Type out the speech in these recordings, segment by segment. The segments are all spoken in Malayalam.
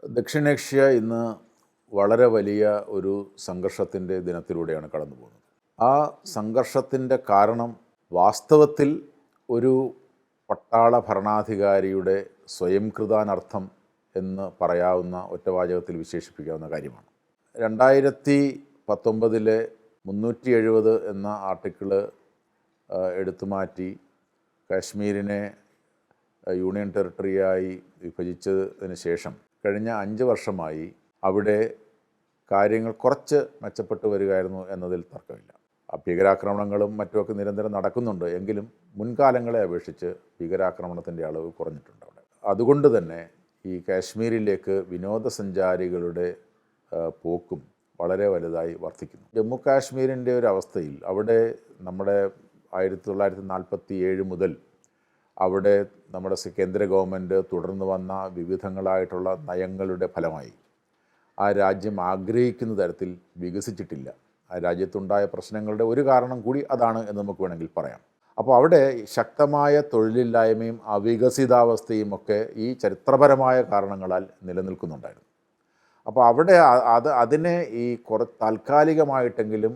ദക്ഷിണേഷ്യ ഇന്ന് വളരെ വലിയ ഒരു സംഘർഷത്തിൻ്റെ ദിനത്തിലൂടെയാണ് കടന്നു പോകുന്നത്. ആ സംഘർഷത്തിൻ്റെ കാരണം വാസ്തവത്തിൽ ഒരു പട്ടാള ഭരണാധികാരിയുടെ സ്വയംകൃതാനർത്ഥം എന്ന് പറയാവുന്ന ഒറ്റവാചകത്തിൽ വിശേഷിപ്പിക്കാവുന്ന കാര്യമാണ്. 2019 370 എന്ന ആർട്ടിക്കിള് എടുത്തുമാറ്റി കാശ്മീരിനെ യൂണിയൻ ടെറിട്ടറിയായി വിഭജിച്ചതിന് ശേഷം കഴിഞ്ഞ 5 വർഷമായി അവിടെ കാര്യങ്ങൾ കുറച്ച് മെച്ചപ്പെട്ടു വരികയായിരുന്നു എന്നതിൽ തർക്കമില്ല. ഭീകരാക്രമണങ്ങളും മറ്റുമൊക്കെ നിരന്തരം നടക്കുന്നുണ്ട്. എങ്കിലും മുൻകാലങ്ങളെ അപേക്ഷിച്ച് ഭീകരാക്രമണത്തിൻ്റെ അളവ് കുറഞ്ഞിട്ടുണ്ട് അവിടെ. അതുകൊണ്ട് തന്നെ ഈ കാശ്മീരിലേക്ക് വിനോദസഞ്ചാരികളുടെ പോക്കും വളരെ വലുതായി വർദ്ധിക്കുന്നു. ജമ്മു കാശ്മീരിൻ്റെ ഒരു അവസ്ഥയിൽ അവിടെ നമ്മുടെ 1947 മുതൽ അവിടെ നമ്മുടെ കേന്ദ്ര ഗവൺമെൻറ് തുടർന്ന് വന്ന വിവിധങ്ങളായിട്ടുള്ള നയങ്ങളുടെ ഫലമായി ആ രാജ്യം ആഗ്രഹിക്കുന്ന തരത്തിൽ വികസിച്ചിട്ടില്ല. ആ രാജ്യത്തുണ്ടായ പ്രശ്നങ്ങളുടെ ഒരു കാരണം കൂടി അതാണ് എന്ന് നമുക്ക് വേണമെങ്കിൽ പറയാം. അപ്പോൾ അവിടെ ശക്തമായ തൊഴിലില്ലായ്മയും അവികസിതാവസ്ഥയും ഒക്കെ ഈ ചരിത്രപരമായ കാരണങ്ങളാൽ നിലനിൽക്കുന്നുണ്ടായിരുന്നു. അപ്പോൾ അവിടെ അതിനെ ഈ താൽക്കാലികമായിട്ടെങ്കിലും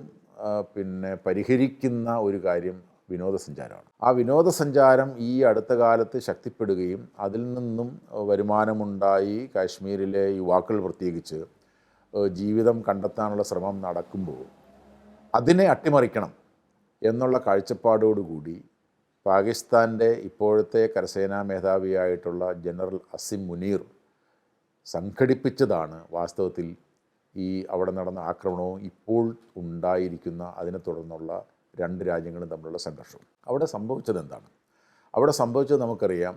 പരിഹരിക്കുന്ന ഒരു കാര്യം വിനോദസഞ്ചാരമാണ്. ആ വിനോദസഞ്ചാരം ഈ അടുത്ത കാലത്ത് ശക്തിപ്പെടുകയും അതിൽ നിന്നും വരുമാനമുണ്ടായി കാശ്മീരിലെ യുവാക്കൾ പ്രത്യേകിച്ച് ജീവിതം കണ്ടെത്താനുള്ള ശ്രമം നടക്കുമ്പോൾ അതിനെ അട്ടിമറിക്കണം എന്നുള്ള കാഴ്ചപ്പാടോടുകൂടി പാകിസ്ഥാൻ്റെ ഇപ്പോഴത്തെ കരസേനാ മേധാവിയായിട്ടുള്ള ജനറൽ അസിം മുനീർ സംഘടിപ്പിച്ചതാണ് വാസ്തവത്തിൽ ഈ അവിടെ നടന്ന ആക്രമണവും ഇപ്പോൾ ഉണ്ടായിരിക്കുന്ന അതിനെ തുടർന്നുള്ള 2 രാജ്യങ്ങളും തമ്മിലുള്ള സംഘർഷവും. അവിടെ സംഭവിച്ചത് എന്താണ്? അവിടെ സംഭവിച്ചത് നമുക്കറിയാം.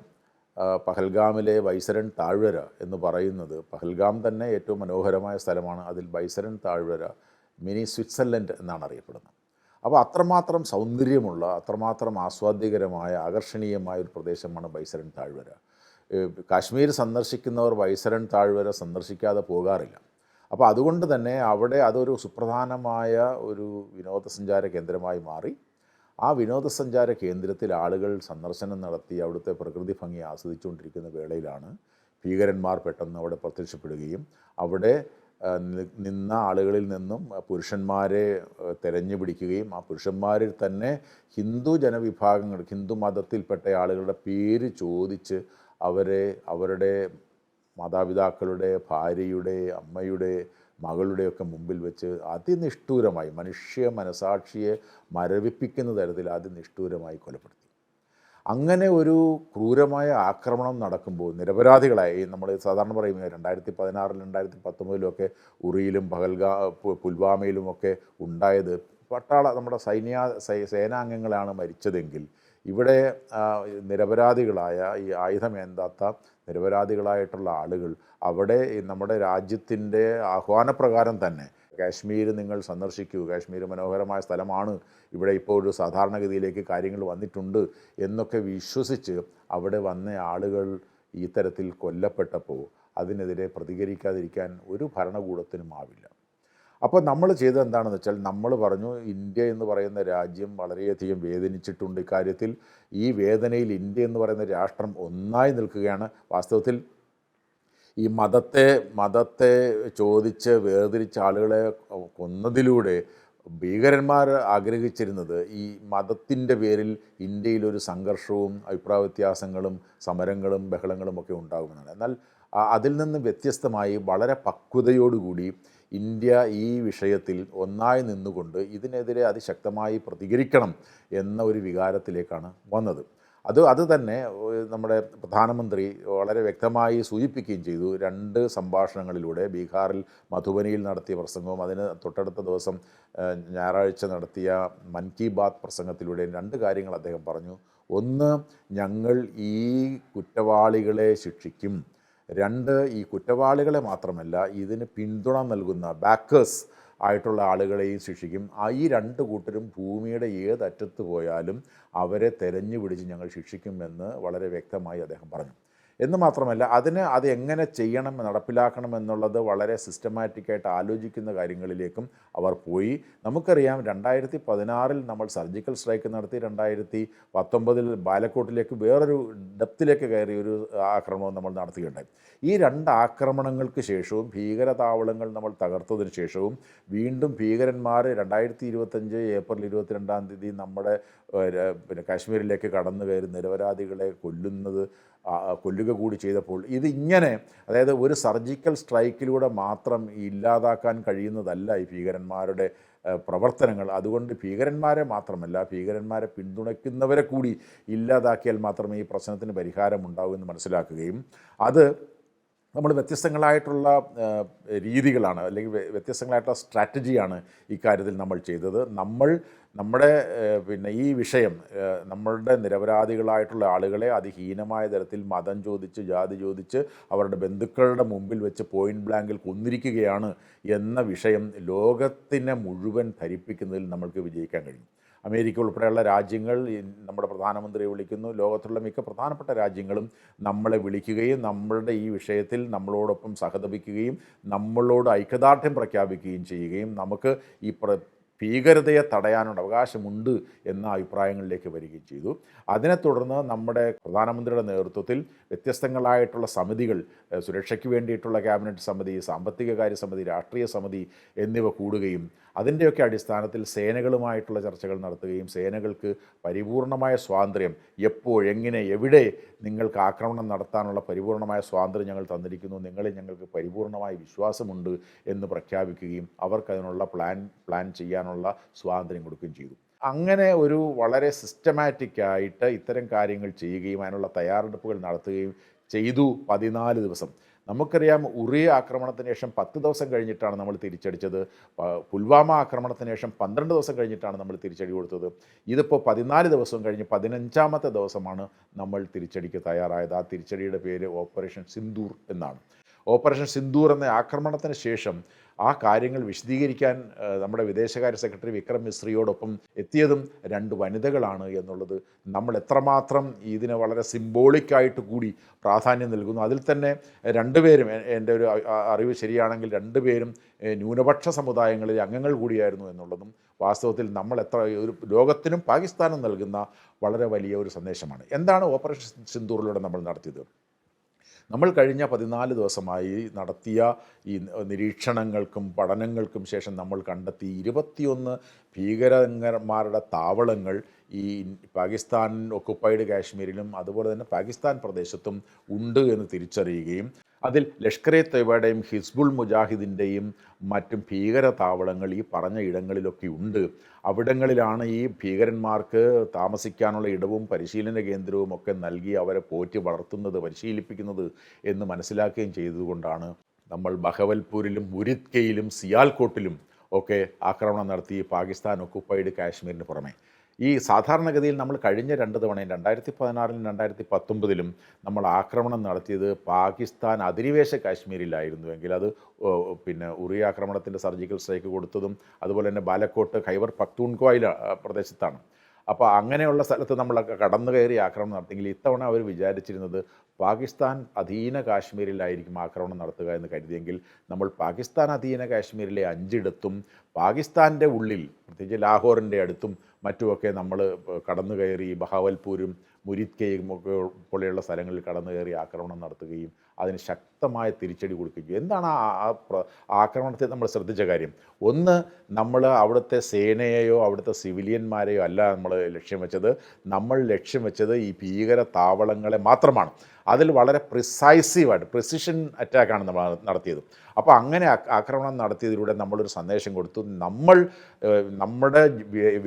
പഹൽഗാമിലെ ബൈസരൺ താഴ്വര എന്ന് പറയുന്നത്, പഹൽഗാം തന്നെ ഏറ്റവും മനോഹരമായ സ്ഥലമാണ്. അതിൽ ബൈസരൺ താഴ്വര മിനി സ്വിറ്റ്സർലൻഡ് എന്നാണ് അറിയപ്പെടുന്നത്. അപ്പോൾ അത്രമാത്രം സൗന്ദര്യമുള്ള, അത്രമാത്രം ആസ്വാദ്യകരമായ, ആകർഷണീയമായ ഒരു പ്രദേശമാണ് ബൈസരൺ താഴ്വര. കാശ്മീർ സന്ദർശിക്കുന്നവർ ബൈസരൺ താഴ്വര സന്ദർശിക്കാതെ പോകാറില്ല. അപ്പോൾ അതുകൊണ്ട് തന്നെ അവിടെ അതൊരു സുപ്രധാനമായ ഒരു വിനോദസഞ്ചാര കേന്ദ്രമായി മാറി. ആ വിനോദസഞ്ചാര കേന്ദ്രത്തിൽ ആളുകൾ സന്ദർശനം നടത്തി അവിടുത്തെ പ്രകൃതി ഭംഗി ആസ്വദിച്ചുകൊണ്ടിരിക്കുന്ന വേളയിലാണ് ഭീകരന്മാർ പെട്ടെന്ന് അവിടെ പ്രത്യക്ഷപ്പെടുകയും അവിടെ നിന്ന ആളുകളിൽ നിന്നും പുരുഷന്മാരെ തെരഞ്ഞു പിടിക്കുകയും ആ പുരുഷന്മാരിൽ തന്നെ ഹിന്ദു ജനവിഭാഗങ്ങൾ, ഹിന്ദു മതത്തിൽപ്പെട്ട ആളുകളുടെ പേര് ചോദിച്ച് അവരുടെ മാതാപിതാക്കളുടെ, ഭാര്യയുടെ, അമ്മയുടെ, മകളുടെയൊക്കെ മുമ്പിൽ വെച്ച് അതിനിഷ്ഠൂരമായി, മനുഷ്യ മനസാക്ഷിയെ മരവിപ്പിക്കുന്ന തരത്തിൽ അതിനിഷ്ഠൂരമായി കൊലപ്പെടുത്തി. അങ്ങനെ ഒരു ക്രൂരമായ ആക്രമണം നടക്കുമ്പോൾ നിരപരാധികളായി, നമ്മൾ സാധാരണ പറയും 2016 2019 ഉറിയിലും പുൽവാമയിലുമൊക്കെ ഉണ്ടായത് നമ്മുടെ സേനാംഗങ്ങളാണ് മരിച്ചതെങ്കിൽ ഇവിടെ നിരപരാധികളായ, ഈ ആയുധമേന്താത്ത നിരപരാധികളായിട്ടുള്ള ആളുകൾ അവിടെ നമ്മുടെ രാജ്യത്തിൻ്റെ ആഹ്വാനപ്രകാരം തന്നെ കാശ്മീർ നിങ്ങൾ സന്ദർശിക്കൂ, കാശ്മീർ മനോഹരമായ സ്ഥലമാണ്, ഇവിടെ ഇപ്പോൾ ഒരു സാധാരണഗതിയിലേക്ക് കാര്യങ്ങൾ വന്നിട്ടുണ്ട് എന്നൊക്കെ വിശ്വസിച്ച് അവിടെ വന്ന ആളുകൾ ഈ തരത്തിൽ കൊല്ലപ്പെട്ടപ്പോൾ അതിനെതിരെ പ്രതികരിക്കാതിരിക്കാൻ ഒരു ഭരണകൂടത്തിനും ആവില്ല. അപ്പോൾ നമ്മൾ ചെയ്തത് എന്താണെന്ന് വെച്ചാൽ, നമ്മൾ പറഞ്ഞു ഇന്ത്യ എന്ന് പറയുന്ന രാജ്യം വളരെയധികം വേദനിച്ചിട്ടുണ്ട് ഇക്കാര്യത്തിൽ. ഈ വേദനയിൽ ഇന്ത്യ എന്ന് പറയുന്ന രാഷ്ട്രം ഒന്നായി നിൽക്കുകയാണ്. വാസ്തവത്തിൽ ഈ മതത്തെ ചോദിച്ച് വേർതിരിച്ച ആളുകളെ കൊന്നതിലൂടെ ഭീകരന്മാർ ആഗ്രഹിച്ചിരുന്നത് ഈ മതത്തിൻ്റെ പേരിൽ ഇന്ത്യയിലൊരു സംഘർഷവും അഭിപ്രായ വ്യത്യാസങ്ങളും സമരങ്ങളും ബഹളങ്ങളും ഒക്കെ ഉണ്ടാകുമെന്നാണ്. എന്നാൽ അതിൽ നിന്ന് വ്യത്യസ്തമായി വളരെ പക്വതയോടുകൂടി ഇന്ത്യ ഈ വിഷയത്തിൽ ഒന്നായി നിന്നുകൊണ്ട് ഇതിനെതിരെ അതിശക്തമായി പ്രതികരിക്കണം എന്ന ഒരു വികാരത്തിലേക്കാണ് വന്നത്. അത് തന്നെ നമ്മുടെ പ്രധാനമന്ത്രി വളരെ വ്യക്തമായി സൂചിപ്പിക്കുകയും ചെയ്തു. 2 സംഭാഷണങ്ങളിലൂടെ ബീഹാറിൽ മധുബനിയിൽ നടത്തിയ പ്രസംഗവും അതിന് തൊട്ടടുത്ത ദിവസം ഞായറാഴ്ച നടത്തിയ മൻ കി ബാത്ത് പ്രസംഗത്തിലൂടെ 2 കാര്യങ്ങൾ അദ്ദേഹം പറഞ്ഞു. ഒന്ന്, ഞങ്ങൾ ഈ കുറ്റവാളികളെ ശിക്ഷിക്കും. 2, ഈ കുറ്റവാളികളെ മാത്രമല്ല ഇതിന് പിന്തുണ നൽകുന്ന ബാക്കേഴ്സ് ആയിട്ടുള്ള ആളുകളെയും ശിക്ഷിക്കും. ഈ 2 കൂട്ടരും ഭൂമിയുടെ ഏതറ്റത്ത് പോയാലും അവരെ തെരഞ്ഞു പിടിച്ച് ഞങ്ങൾ ശിക്ഷിക്കുമെന്ന് വളരെ വ്യക്തമായി അദ്ദേഹം പറഞ്ഞു. എന്ന് മാത്രമല്ല അത് എങ്ങനെ ചെയ്യണം, നടപ്പിലാക്കണം എന്നുള്ളത് വളരെ സിസ്റ്റമാറ്റിക്കായിട്ട് ആലോചിക്കുന്ന കാര്യങ്ങളിലേക്കും അവർ പോയി. നമുക്കറിയാം 2016 നമ്മൾ സർജിക്കൽ സ്ട്രൈക്ക് നടത്തി, 2019 ബാലക്കോട്ടിലേക്ക് വേറൊരു ഡെപ്തിലേക്ക് കയറി ഒരു ആക്രമണം നമ്മൾ നടത്തുകയുണ്ടായി. ഈ 2 ആക്രമണങ്ങൾക്ക് ശേഷവും, ഭീകരതാവളങ്ങൾ നമ്മൾ തകർത്തതിന് ശേഷവും വീണ്ടും ഭീകരന്മാർ 2025 ഏപ്രിൽ 22 നമ്മുടെ കാശ്മീരിലേക്ക് കടന്നു കയറി നിരപരാധികളെ കൊല്ലുക കൂടി ചെയ്തപ്പോൾ ഇതിങ്ങനെ, അതായത് ഒരു സർജിക്കൽ സ്ട്രൈക്കിലൂടെ മാത്രം ഇല്ലാതാക്കാൻ കഴിയുന്നതല്ല ഈ ഭീകരന്മാരുടെ പ്രവർത്തനങ്ങൾ. അതുകൊണ്ട് ഭീകരന്മാരെ മാത്രമല്ല, ഭീകരന്മാരെ പിന്തുണയ്ക്കുന്നവരെ കൂടി ഇല്ലാതാക്കിയാൽ മാത്രമേ ഈ പ്രശ്നത്തിന് പരിഹാരമുണ്ടാവൂ എന്ന് മനസ്സിലാക്കുകയും, അത് നമ്മൾ വ്യത്യസ്തങ്ങളായിട്ടുള്ള രീതികളാണ്, അല്ലെങ്കിൽ വ്യത്യസ്തങ്ങളായിട്ടുള്ള സ്ട്രാറ്റജിയാണ് ഇക്കാര്യത്തിൽ നമ്മൾ ചെയ്തത്. നമ്മുടെ ഈ വിഷയം, നമ്മളുടെ നിരപരാധികളായിട്ടുള്ള ആളുകളെ അതിഹീനമായ തരത്തിൽ മതം ചോദിച്ച്, ജാതി ചോദിച്ച്, അവരുടെ ബന്ധുക്കളുടെ മുമ്പിൽ വെച്ച് പോയിൻറ്റ് ബ്ലാങ്കിൽ കൊന്നിരിക്കുകയാണ് എന്ന വിഷയം ലോകത്തിനെ മുഴുവൻ ധരിപ്പിക്കുന്നതിൽ നമ്മൾക്ക് വിജയിക്കാൻ കഴിയും. അമേരിക്ക ഉൾപ്പെടെയുള്ള രാജ്യങ്ങൾ നമ്മുടെ പ്രധാനമന്ത്രിയെ വിളിക്കുന്നു. ലോകത്തുള്ള മിക്ക പ്രധാനപ്പെട്ട രാജ്യങ്ങളും നമ്മളെ വിളിക്കുകയും നമ്മളുടെ ഈ വിഷയത്തിൽ നമ്മളോടൊപ്പം സഹതപിക്കുകയും നമ്മളോട് ഐക്യദാർഢ്യം പ്രഖ്യാപിക്കുകയും ചെയ്യുകയും നമുക്ക് ഈ ഭീകരതയെ തടയാനുള്ള അവകാശമുണ്ട് എന്ന അഭിപ്രായങ്ങളിലേക്ക് വരികയും ചെയ്തു. അതിനെ തുടർന്ന് നമ്മുടെ പ്രധാനമന്ത്രിയുടെ നേതൃത്വത്തിൽ വ്യത്യസ്തങ്ങളായിട്ടുള്ള സമിതികൾ, സുരക്ഷയ്ക്ക് വേണ്ടിയിട്ടുള്ള ക്യാബിനറ്റ് സമിതി, സാമ്പത്തിക കാര്യ സമിതി, രാഷ്ട്രീയ സമിതി എന്നിവ കൂടുകയും അതിൻ്റെയൊക്കെ അടിസ്ഥാനത്തിൽ സേനകളുമായിട്ടുള്ള ചർച്ചകൾ നടത്തുകയും സേനകൾക്ക് പരിപൂർണമായ സ്വാതന്ത്ര്യം, എപ്പോൾ, എങ്ങനെ, എവിടെ നിങ്ങൾക്ക് ആക്രമണം നടത്താനുള്ള പരിപൂർണമായ സ്വാതന്ത്ര്യം ഞങ്ങൾ തന്നിരിക്കുന്നു, നിങ്ങളിൽ ഞങ്ങൾക്ക് പരിപൂർണമായ വിശ്വാസമുണ്ട് എന്ന് പ്രഖ്യാപിക്കുകയും അവർക്കതിനുള്ള പ്ലാൻ ചെയ്യാനുള്ള സ്വാതന്ത്ര്യം കൊടുക്കുകയും ചെയ്തു. അങ്ങനെ ഒരു വളരെ സിസ്റ്റമാറ്റിക്കായിട്ട് ഇത്തരം കാര്യങ്ങൾ ചെയ്യുകയും അതിനുള്ള തയ്യാറെടുപ്പുകൾ നടത്തുകയും ചെയ്തു. 14 ദിവസം. നമുക്കറിയാം, ഉറി ആക്രമണത്തിന് ശേഷം 10 ദിവസം കഴിഞ്ഞിട്ടാണ് നമ്മൾ തിരിച്ചടിച്ചത്. പുൽവാമ ആക്രമണത്തിന് ശേഷം 12 ദിവസം കഴിഞ്ഞിട്ടാണ് നമ്മൾ തിരിച്ചടി കൊടുത്തത്. ഇതിപ്പോൾ 14 ദിവസം കഴിഞ്ഞ് 15ാമത്തെ ദിവസമാണ് നമ്മൾ തിരിച്ചടിക്ക് തയ്യാറായത്. ആ തിരിച്ചടിയുടെ പേര് ഓപ്പറേഷൻ സിന്ദൂർ എന്നാണ്. ഓപ്പറേഷൻ സിന്ദൂർ എന്ന ആക്രമണത്തിന് ശേഷം ആ കാര്യങ്ങൾ വിശദീകരിക്കാൻ നമ്മുടെ വിദേശകാര്യ സെക്രട്ടറി വിക്രം മിശ്രിയോടൊപ്പം എത്തിയതും 2 വനിതകളാണ് എന്നുള്ളത് നമ്മൾ എത്രമാത്രം ഇതിന് വളരെ സിംബോളിക്കായിട്ട് കൂടി പ്രാധാന്യം നൽകുന്നു. അതിൽ തന്നെ 2 പേരും, എൻ്റെ ഒരു അറിവ് ശരിയാണെങ്കിൽ 2 പേരും ന്യൂനപക്ഷ സമുദായങ്ങളിലെ അംഗങ്ങൾ കൂടിയായിരുന്നു എന്നുള്ളതും വാസ്തവത്തിൽ നമ്മൾ ഒരു ലോകത്തിനും പാകിസ്ഥാനും നൽകുന്ന വളരെ വലിയ ഒരു സന്ദേശമാണ്. എന്താണ് ഓപ്പറേഷൻ സിന്ദൂറിലൂടെ നമ്മൾ നടത്തിയത്? നമ്മൾ കഴിഞ്ഞ 14 ദിവസമായി നടത്തിയ ഈ നിരീക്ഷണങ്ങൾക്കും പഠനങ്ങൾക്കും ശേഷം നമ്മൾ കണ്ടെത്തി 21 ഭീകരന്മാരുടെ താവളങ്ങൾ ഈ പാകിസ്ഥാൻ ഒക്കുപ്പൈഡ് കാശ്മീരിലും അതുപോലെ തന്നെ പാകിസ്ഥാൻ പ്രദേശത്തും ഉണ്ട് എന്ന് തിരിച്ചറിയുകയും അതിൽ ലഷ്കർ-ഇ തൊയ്ബയുടെയും ഹിസ്ബുൾ മുജാഹിദിൻ്റെയും മറ്റും ഭീകര താവളങ്ങൾ ഈ പറഞ്ഞ ഇടങ്ങളിലൊക്കെ ഉണ്ട്. അവിടങ്ങളിലാണ് ഈ ഭീകരന്മാർക്ക് താമസിക്കാനുള്ള ഇടവും പരിശീലന കേന്ദ്രവും ഒക്കെ നൽകി അവരെ പോറ്റി വളർത്തുന്നത്, പരിശീലിപ്പിക്കുന്നത് എന്ന് മനസ്സിലാക്കുകയും ചെയ്തതുകൊണ്ടാണ് നമ്മൾ ബഹവൽപൂരിലും മുരിദ്കയിലും സിയാൽകോട്ടിലും ഒക്കെ ആക്രമണം നടത്തി പാകിസ്ഥാൻ ഒക്കുപ്പൈഡ് കാശ്മീരിന് പുറമെ ഈ സാധാരണഗതിയിൽ നമ്മൾ കഴിഞ്ഞ 2 തവണയും 2016-ലും 2019-ലും നമ്മൾ ആക്രമണം നടത്തിയത് പാകിസ്ഥാൻ അധിനിവേശ കാശ്മീരിലായിരുന്നുവെങ്കിൽ അത് ഉറി ആക്രമണത്തിൻ്റെ സർജിക്കൽ സ്ട്രൈക്ക് കൊടുത്തതും അതുപോലെ തന്നെ ബാലക്കോട്ട് ഖൈബർ പഖ്തൂൺഖ്വയിലെ പ്രദേശത്താണ്. അപ്പോൾ അങ്ങനെയുള്ള സ്ഥലത്ത് നമ്മൾ കടന്നു കയറി ആക്രമണം നടത്തിയെങ്കിൽ ഇത്തവണ അവർ വിചാരിച്ചിരുന്നത് പാകിസ്ഥാൻ അധീന കാശ്മീരിലായിരിക്കും ആക്രമണം നടത്തുക എന്ന് കരുതിയെങ്കിൽ നമ്മൾ പാകിസ്ഥാൻ അധീന കാശ്മീരിലെ 5 ഇടത്തും പാകിസ്ഥാൻ്റെ ഉള്ളിൽ, പ്രത്യേകിച്ച് ലാഹോറിൻ്റെ അടുത്തും മറ്റുമൊക്കെ നമ്മൾ കടന്നു കയറി ബഹാവൽപൂരും മുരിദ്കയും ഒക്കെ പോലെയുള്ള സ്ഥലങ്ങളിൽ കടന്നു കയറി ആക്രമണം നടത്തുകയും അതിന് ശക്തമായ തിരിച്ചടി കൊടുക്കുകയും ചെയ്യും. എന്താണ് ആക്രമണത്തിൽ നമ്മൾ ശ്രദ്ധിച്ച കാര്യം? ഒന്ന്, നമ്മൾ അവിടുത്തെ സേനയെയോ അവിടുത്തെ സിവിലിയന്മാരെയോ അല്ല നമ്മൾ ലക്ഷ്യം വെച്ചത്. നമ്മൾ ലക്ഷ്യം വെച്ചത് ഈ ഭീകര താവളങ്ങളെ മാത്രമാണ്. അതിൽ വളരെ പ്രിസൈസീവായിട്ട് പ്രിസിഷൻ അറ്റാക്കാണ് നമ്മൾ നടത്തിയത്. അപ്പോൾ അങ്ങനെ ആക്രമണം നടത്തിയതിലൂടെ നമ്മളൊരു സന്ദേശം കൊടുത്തു. നമ്മുടെ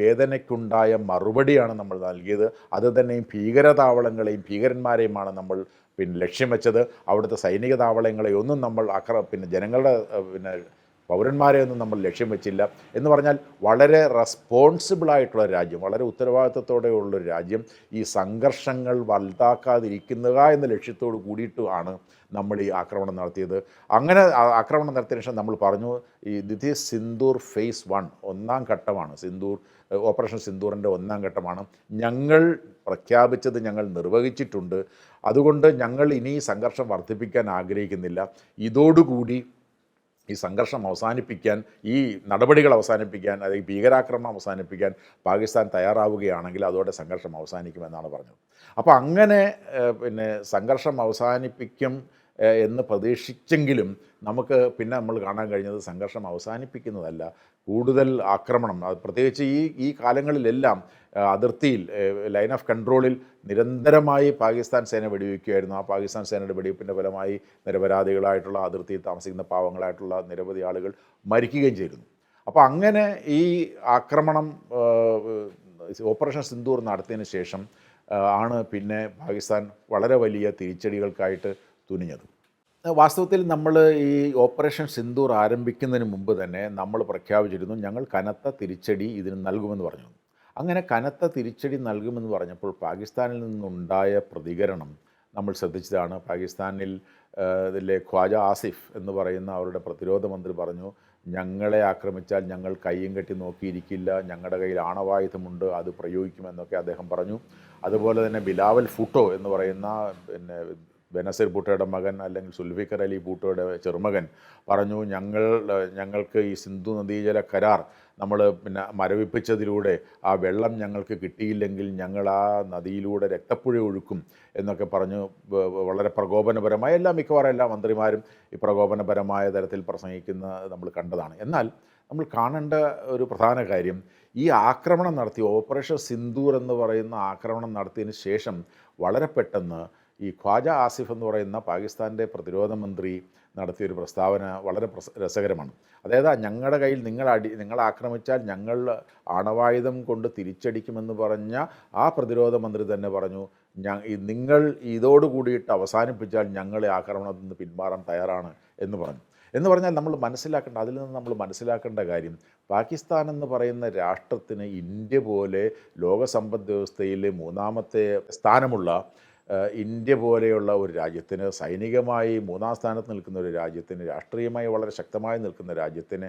വേദനയ്ക്കുണ്ടായ മറുപടിയാണ് നമ്മൾ നൽകിയത്. അത് തന്നെയും ഭീകരതാവളങ്ങളെയും ഭീകരന്മാരെയുമാണ് നമ്മൾ ലക്ഷ്യം വെച്ചത്. അവിടുത്തെ സൈനിക താവളങ്ങളെയൊന്നും നമ്മൾ ജനങ്ങളുടെ പൗരന്മാരെ ഒന്നും നമ്മൾ ലക്ഷ്യം വെച്ചില്ല. എന്ന് പറഞ്ഞാൽ വളരെ റെസ്പോൺസിബിളായിട്ടുള്ള രാജ്യം, വളരെ ഉത്തരവാദിത്വത്തോടെയുള്ളൊരു രാജ്യം ഈ സംഘർഷങ്ങൾ വലുതാക്കാതിരിക്കുക എന്ന ലക്ഷ്യത്തോട് കൂടിയിട്ടുമാണ് നമ്മൾ ഈ ആക്രമണം നടത്തിയത്. അങ്ങനെ ആക്രമണം നടത്തിയതിനു ശേഷം നമ്മൾ പറഞ്ഞു ദിസ് ഈസ് സിന്ദൂർ ഫേസ് 1, ഒന്നാം ഘട്ടമാണ് ഓപ്പറേഷൻ സിന്ദൂറിൻ്റെ ഒന്നാം ഘട്ടമാണ്. ഞങ്ങൾ പ്രഖ്യാപിച്ചത് ഞങ്ങൾ നിർവഹിച്ചിട്ടുണ്ട്. അതുകൊണ്ട് ഞങ്ങൾ ഇനി സംഘർഷം വർദ്ധിപ്പിക്കാൻ ആഗ്രഹിക്കുന്നില്ല. ഇതോടുകൂടി ഈ സംഘർഷം അവസാനിപ്പിക്കാൻ, ഈ നടപടികൾ അവസാനിപ്പിക്കാൻ, അതായത് ഭീകരാക്രമണം അവസാനിപ്പിക്കാൻ പാകിസ്ഥാൻ തയ്യാറാവുകയാണെങ്കിൽ അതോടെ സംഘർഷം അവസാനിക്കുമെന്നാണ് പറഞ്ഞത്. അപ്പോൾ അങ്ങനെ സംഘർഷം അവസാനിപ്പിക്കും എന്ന് പ്രതീക്ഷിച്ചെങ്കിലും നമുക്ക് പിന്നെ നമ്മൾ കാണാൻ കഴിഞ്ഞത് സംഘർഷം അവസാനിപ്പിക്കുന്നതല്ല, കൂടുതൽ ആക്രമണം, പ്രത്യേകിച്ച് ഈ കാലങ്ങളിലെല്ലാം അതിർത്തിയിൽ ലൈൻ ഓഫ് കൺട്രോളിൽ നിരന്തരമായി പാകിസ്ഥാൻ സേന വെടിവെക്കുകയായിരുന്നു. ആ പാകിസ്ഥാൻ സേനയുടെ വെടിവെപ്പിൻ്റെ ഫലമായി നിരപരാധികളായിട്ടുള്ള അതിർത്തിയിൽ താമസിക്കുന്ന പാവങ്ങളായിട്ടുള്ള നിരവധി ആളുകൾ മരിക്കുകയും ചെയ്തിരുന്നു. അപ്പോൾ അങ്ങനെ ഈ ആക്രമണം ഓപ്പറേഷൻ സിന്ദൂർ നടത്തിയതിന് ശേഷം ആണ് പിന്നെ പാകിസ്ഥാൻ വളരെ വലിയ തിരിച്ചടികൾക്കായിട്ട് തുനിഞ്ഞത്. വാസ്തവത്തിൽ നമ്മൾ ഈ ഓപ്പറേഷൻ സിന്ദൂർ ആരംഭിക്കുന്നതിന് മുമ്പ് തന്നെ നമ്മൾ പ്രഖ്യാപിച്ചിരുന്നു ഞങ്ങൾ കനത്ത തിരിച്ചടി ഇതിന് നൽകുമെന്ന് പറഞ്ഞു. അങ്ങനെ കനത്ത തിരിച്ചടി നൽകുമെന്ന് പറഞ്ഞപ്പോൾ പാകിസ്ഥാനിൽ നിന്നുണ്ടായ പ്രതികരണം നമ്മൾ ശ്രദ്ധിച്ചതാണ്. പാകിസ്ഥാനിൽ ഇതിലെ ഖ്വാജ ആസിഫ് എന്ന് പറയുന്ന അവരുടെ പ്രതിരോധ മന്ത്രി പറഞ്ഞു, ഞങ്ങളെ ആക്രമിച്ചാൽ ഞങ്ങൾ കയ്യും കെട്ടി നോക്കിയിരിക്കില്ല, ഞങ്ങളുടെ കയ്യിൽ ആണവായുധമുണ്ട്, അത് പ്രയോഗിക്കുമെന്നൊക്കെ അദ്ദേഹം പറഞ്ഞു. അതുപോലെ തന്നെ ബിലാവൽ ഭൂട്ടോ എന്ന് പറയുന്ന ബെനസീർ ഭൂട്ടോയുടെ മകൻ അല്ലെങ്കിൽ സുൽഫിക്കർ അലി ഭൂട്ടോയുടെ ചെറുമകൻ പറഞ്ഞു, ഞങ്ങൾക്ക് ഈ സിന്ധു നദീജല കരാർ നമ്മൾ മരവിപ്പിച്ചതിലൂടെ ആ വെള്ളം ഞങ്ങൾക്ക് കിട്ടിയില്ലെങ്കിൽ ഞങ്ങൾ ആ നദിയിലൂടെ രക്തപ്പുഴ ഒഴുക്കും എന്നൊക്കെ പറഞ്ഞു വളരെ പ്രകോപനപരമായ മിക്കവാറും എല്ലാ മന്ത്രിമാരും ഈ പ്രകോപനപരമായ തരത്തിൽ പ്രസംഗിക്കുന്ന നമ്മൾ കണ്ടതാണ്. എന്നാൽ നമ്മൾ കാണേണ്ട ഒരു പ്രധാന കാര്യം, ഈ ആക്രമണം നടത്തി ഓപ്പറേഷൻ സിന്ദൂർ എന്ന് പറയുന്ന ആക്രമണം നടത്തിയതിന് ശേഷം വളരെ പെട്ടെന്ന് ഈ ഖ്വാജ ആസിഫ് എന്ന് പറയുന്ന പാകിസ്ഥാൻ്റെ പ്രതിരോധ മന്ത്രി നടത്തിയൊരു പ്രസ്താവന വളരെ രസകരമാണ്. അതായത് ഞങ്ങളുടെ കയ്യിൽ നിങ്ങൾ ആക്രമിച്ചാൽ ഞങ്ങൾ ആണവായുധം കൊണ്ട് തിരിച്ചടിക്കുമെന്ന് പറഞ്ഞ ആ പ്രതിരോധ മന്ത്രി തന്നെ പറഞ്ഞു, നിങ്ങൾ ഇതോടുകൂടിയിട്ട് അവസാനിപ്പിച്ചാൽ ഞങ്ങൾ ആക്രമണത്തിൽ നിന്ന് പിന്മാറാൻ തയ്യാറാണ് എന്ന് പറഞ്ഞു. എന്ന് പറഞ്ഞാൽ അതിൽ നിന്ന് നമ്മൾ മനസ്സിലാക്കേണ്ട കാര്യം, പാകിസ്ഥാൻ എന്ന് പറയുന്ന രാഷ്ട്രത്തിന് ഇന്ത്യ പോലെ ലോക സമ്പദ് വ്യവസ്ഥയിൽ 3ാമത്തെ സ്ഥാനമുള്ള ഇന്ത്യ പോലെയുള്ള ഒരു രാജ്യത്തിന്, സൈനികമായി 3ാം സ്ഥാനത്ത് നിൽക്കുന്ന ഒരു രാജ്യത്തിന്, രാഷ്ട്രീയമായി വളരെ ശക്തമായി നിൽക്കുന്ന രാജ്യത്തിന്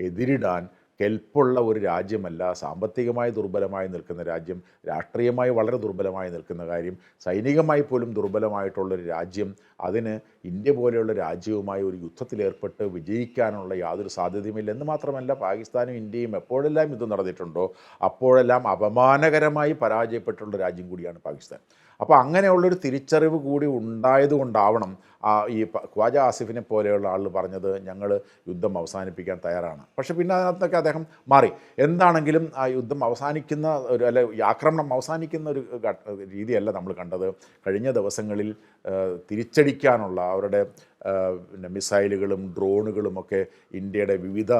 എതിരിടാൻ കെൽപ്പുള്ള ഒരു രാജ്യമല്ല. സാമ്പത്തികമായി ദുർബലമായി നിൽക്കുന്ന രാജ്യം, രാഷ്ട്രീയമായി വളരെ ദുർബലമായി നിൽക്കുന്ന കാര്യം, സൈനികമായി പോലും ദുർബലമായിട്ടുള്ളൊരു രാജ്യം, അതിന് ഇന്ത്യ പോലെയുള്ള രാജ്യവുമായി ഒരു യുദ്ധത്തിലേർപ്പെട്ട് വിജയിക്കാനുള്ള യാതൊരു സാധ്യതയുമില്ല. എന്ന് മാത്രമല്ല, പാകിസ്ഥാനും ഇന്ത്യയും എപ്പോഴെല്ലാം യുദ്ധം നടന്നിട്ടുണ്ടോ അപ്പോഴെല്ലാം അപമാനകരമായി പരാജയപ്പെട്ടുള്ള രാജ്യം കൂടിയാണ് പാകിസ്ഥാൻ. അപ്പോൾ അങ്ങനെയുള്ളൊരു തിരിച്ചറിവ് കൂടി ഉണ്ടായതുകൊണ്ടാവണം ഈ ഖ്വാജ ആസിഫിനെ പോലെയുള്ള ആൾ പറഞ്ഞത് ഞങ്ങൾ യുദ്ധം അവസാനിപ്പിക്കാൻ തയ്യാറാണ്. പക്ഷെ പിന്നെ അതിനകത്തൊക്കെ അദ്ദേഹം മാറി. എന്താണെങ്കിലും ആ യുദ്ധം അവസാനിക്കുന്ന ഈ ആക്രമണം അവസാനിക്കുന്ന ഒരു രീതിയല്ല നമ്മൾ കണ്ടത്. കഴിഞ്ഞ ദിവസങ്ങളിൽ തിരിച്ചടിക്കാനുള്ള അവരുടെ മിസൈലുകളും ഡ്രോണുകളുമൊക്കെ ഇന്ത്യയുടെ വിവിധ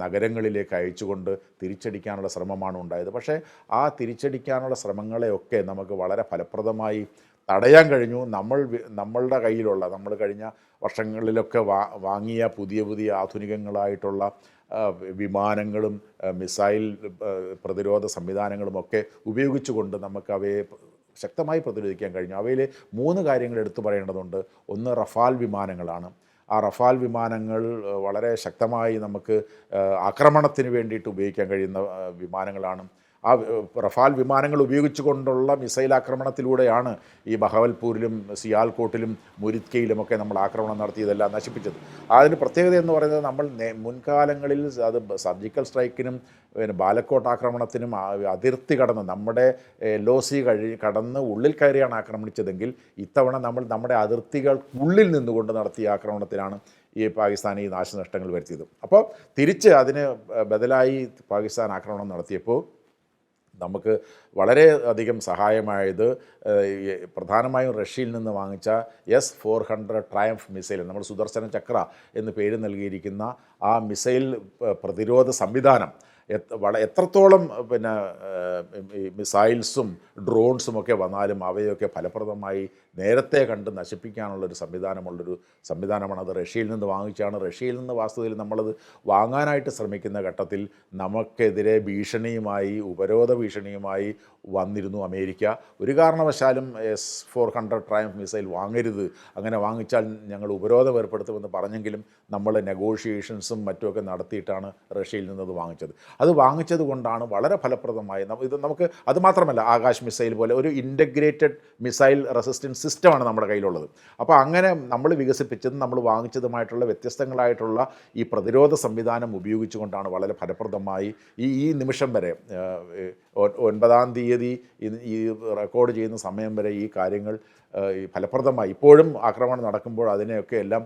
നഗരങ്ങളിലേക്ക് അയച്ചുകൊണ്ട് തിരിച്ചടിക്കാനുള്ള ശ്രമമാണ് ഉണ്ടായത്. പക്ഷേ ആ തിരിച്ചടിക്കാനുള്ള ശ്രമങ്ങളെയൊക്കെ നമുക്ക് വളരെ ഫലപ്രദമായി തടയാൻ കഴിഞ്ഞു. നമ്മളുടെ കയ്യിലുള്ള, നമ്മൾ കഴിഞ്ഞ വർഷങ്ങളിലൊക്കെ വാങ്ങിയ പുതിയ ആധുനികങ്ങളായിട്ടുള്ള വിമാനങ്ങളും മിസൈൽ പ്രതിരോധ സംവിധാനങ്ങളുമൊക്കെ ഉപയോഗിച്ചുകൊണ്ട് നമുക്ക് അവയെ ശക്തമായി പ്രതിരോധിക്കാൻ കഴിഞ്ഞു. അവയിൽ 3 കാര്യങ്ങൾ എടുത്തു പറയേണ്ടതുണ്ട്. ഒന്ന് റഫാൽ വിമാനങ്ങളാണ്. ആ റഫാൽ വിമാനങ്ങൾ വളരെ ശക്തമായി നമുക്ക് ആക്രമണത്തിന് വേണ്ടിയിട്ട് ഉപയോഗിക്കാൻ കഴിയുന്ന വിമാനങ്ങളാണ്. ആ റഫാൽ വിമാനങ്ങൾ ഉപയോഗിച്ചുകൊണ്ടുള്ള മിസൈൽ ആക്രമണത്തിലൂടെയാണ് ഈ ബഹവൽപൂരിലും സിയാൽകോട്ടിലും മുരിത്കയിലുമൊക്കെ നമ്മൾ ആക്രമണം നടത്തിയതെല്ലാം നശിപ്പിച്ചത്. അതിന് പ്രത്യേകത എന്ന് പറയുന്നത്, നമ്മൾ മുൻകാലങ്ങളിൽ അത് സർജിക്കൽ സ്ട്രൈക്കിനും ബാലക്കോട്ട് ആക്രമണത്തിനും അതിർത്തി കടന്ന് നമ്മുടെ LOC കടന്ന് ഉള്ളിൽ കയറിയാണ് ആക്രമിച്ചതെങ്കിൽ, ഇത്തവണ നമ്മൾ നമ്മുടെ അതിർത്തികൾക്കുള്ളിൽ നിന്നുകൊണ്ട് നടത്തിയ ആക്രമണത്തിലാണ് ഈ പാകിസ്ഥാൻ ഈ നാശനഷ്ടങ്ങൾ വരുത്തിയത്. അപ്പോൾ തിരിച്ച് അതിന് ബദലായി പാകിസ്ഥാൻ ആക്രമണം നടത്തിയപ്പോൾ നമുക്ക് വളരെ അധികം സഹായമായത് പ്രധാനമായും റഷ്യയിൽ നിന്ന് വാങ്ങിച്ച S-400 ട്രയംഫ് മിസൈൽ, നമ്മൾ സുദർശന ചക്ര എന്ന് പേര് നൽകിയിരിക്കുന്ന ആ മിസൈൽ പ്രതിരോധ സംവിധാനം എത്രത്തോളം ഈ മിസൈൽസും ഡ്രോൺസും ഒക്കെ വന്നാലും അവയൊക്കെ ഫലപ്രദമായി നേരത്തെ കണ്ട് നശിപ്പിക്കാനുള്ളൊരു സംവിധാനമാണ്. അത് റഷ്യയിൽ നിന്ന് വാങ്ങിച്ചാണ്. റഷ്യയിൽ നിന്ന് വാസ്തവത്തിൽ നമ്മളത് വാങ്ങാനായിട്ട് ശ്രമിക്കുന്ന ഘട്ടത്തിൽ നമുക്കെതിരെ ഉപരോധ ഭീഷണിയുമായി വന്നിരുന്നു അമേരിക്ക. ഒരു കാരണവശാലും S-400 ട്രയംഫ് മിസൈൽ വാങ്ങരുത്, അങ്ങനെ വാങ്ങിച്ചാൽ ഞങ്ങൾ ഉപരോധം ഏർപ്പെടുത്തുമെന്ന് പറഞ്ഞെങ്കിലും നമ്മൾ നെഗോഷിയേഷൻസും മറ്റുമൊക്കെ നടത്തിയിട്ടാണ് റഷ്യയിൽ നിന്നത് വാങ്ങിച്ചത്. അത് വാങ്ങിച്ചത് കൊണ്ടാണ് വളരെ ഫലപ്രദമായി ഇത് നമുക്ക്, അതുമാത്രമല്ല ആകാശ് മിസൈൽ പോലെ ഒരു ഇൻ്റഗ്രേറ്റഡ് മിസൈൽ റെസിസ്റ്റൻസ് സിസ്റ്റമാണ് നമ്മുടെ കയ്യിലുള്ളത്. അപ്പോൾ അങ്ങനെ നമ്മൾ വികസിപ്പിച്ചതും നമ്മൾ വാങ്ങിച്ചതുമായിട്ടുള്ള വ്യത്യസ്തങ്ങളായിട്ടുള്ള ഈ പ്രതിരോധ സംവിധാനം ഉപയോഗിച്ചുകൊണ്ടാണ് വളരെ ഫലപ്രദമായി ഈ നിമിഷം വരെ 9-ാം തീയതി ഈ റെക്കോർഡ് ചെയ്യുന്ന സമയം വരെ ഈ കാര്യങ്ങൾ ഫലപ്രദമായി, ഇപ്പോഴും ആക്രമണം നടക്കുമ്പോൾ അതിനെയൊക്കെ എല്ലാം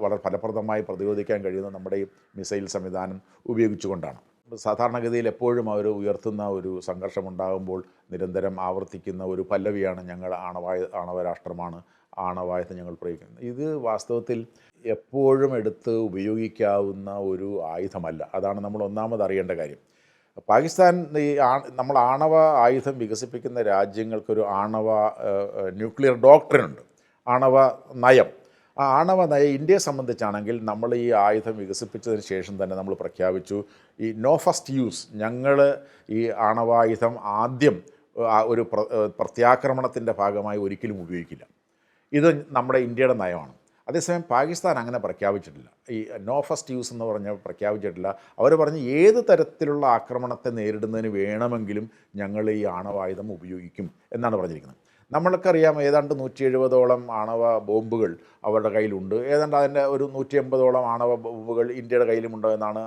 വളരെ ഫലപ്രദമായി പ്രതിരോധിക്കാൻ കഴിയുന്ന നമ്മുടെ ഈ മിസൈൽ സംവിധാനം ഉപയോഗിച്ചുകൊണ്ടാണ്. സാധാരണഗതിയിൽ എപ്പോഴും അവർ ഉയർത്തുന്ന ഒരു സംഘർഷമുണ്ടാകുമ്പോൾ നിരന്തരം ആവർത്തിക്കുന്ന ഒരു പല്ലവിയാണ് ഞങ്ങൾ ആണവ രാഷ്ട്രമാണ്, ആണവായുധം ഞങ്ങൾ പ്രയോഗിക്കുന്നത്. ഇത് വാസ്തവത്തിൽ എപ്പോഴും എടുത്ത് ഉപയോഗിക്കാവുന്ന ഒരു ആയുധമല്ല. അതാണ് നമ്മൾ ഒന്നാമത് അറിയേണ്ട കാര്യം. പാകിസ്ഥാൻ നമ്മൾ ആണവ ആയുധം വികസിപ്പിക്കുന്ന രാജ്യങ്ങൾക്കൊരു ന്യൂക്ലിയർ ഡോക്ട്രിനുണ്ട്, ആണവ നയം. ആ ആണവ നയം ഇന്ത്യയെ സംബന്ധിച്ചാണെങ്കിൽ നമ്മൾ ഈ ആയുധം വികസിപ്പിച്ചതിന് ശേഷം തന്നെ നമ്മൾ പ്രഖ്യാപിച്ചു, ഈ നോ ഫസ്റ്റ് യൂസ്, ഞങ്ങൾ ഈ ആണവായുധം ആദ്യം ഒരു പ്രത്യാക്രമണത്തിൻ്റെ ഭാഗമായി ഒരിക്കലും ഉപയോഗിക്കില്ല. ഇത് നമ്മുടെ ഇന്ത്യയുടെ നയമാണ്. അതേസമയം പാകിസ്ഥാൻ അങ്ങനെ പ്രഖ്യാപിച്ചിട്ടില്ല. ഈ നോ ഫസ്റ്റ് യൂസ് എന്ന് പറഞ്ഞ് പ്രഖ്യാപിച്ചിട്ടില്ല. അവർ പറഞ്ഞ് ഏത് തരത്തിലുള്ള ആക്രമണത്തെ നേരിടുന്നതിന് വേണമെങ്കിലും ഞങ്ങൾ ഈ ആണവായുധം ഉപയോഗിക്കും എന്നാണ് പറഞ്ഞിരിക്കുന്നത്. നമ്മൾക്കറിയാം ഏതാണ്ട് 170ഓളം ആണവ ബോംബുകൾ അവരുടെ കയ്യിലുണ്ട്. ഏതാണ്ട് അതിൻ്റെ ഒരു 180ഓളം ആണവ ബോംബുകൾ ഇന്ത്യയുടെ കയ്യിലുമുണ്ടോ എന്നാണ്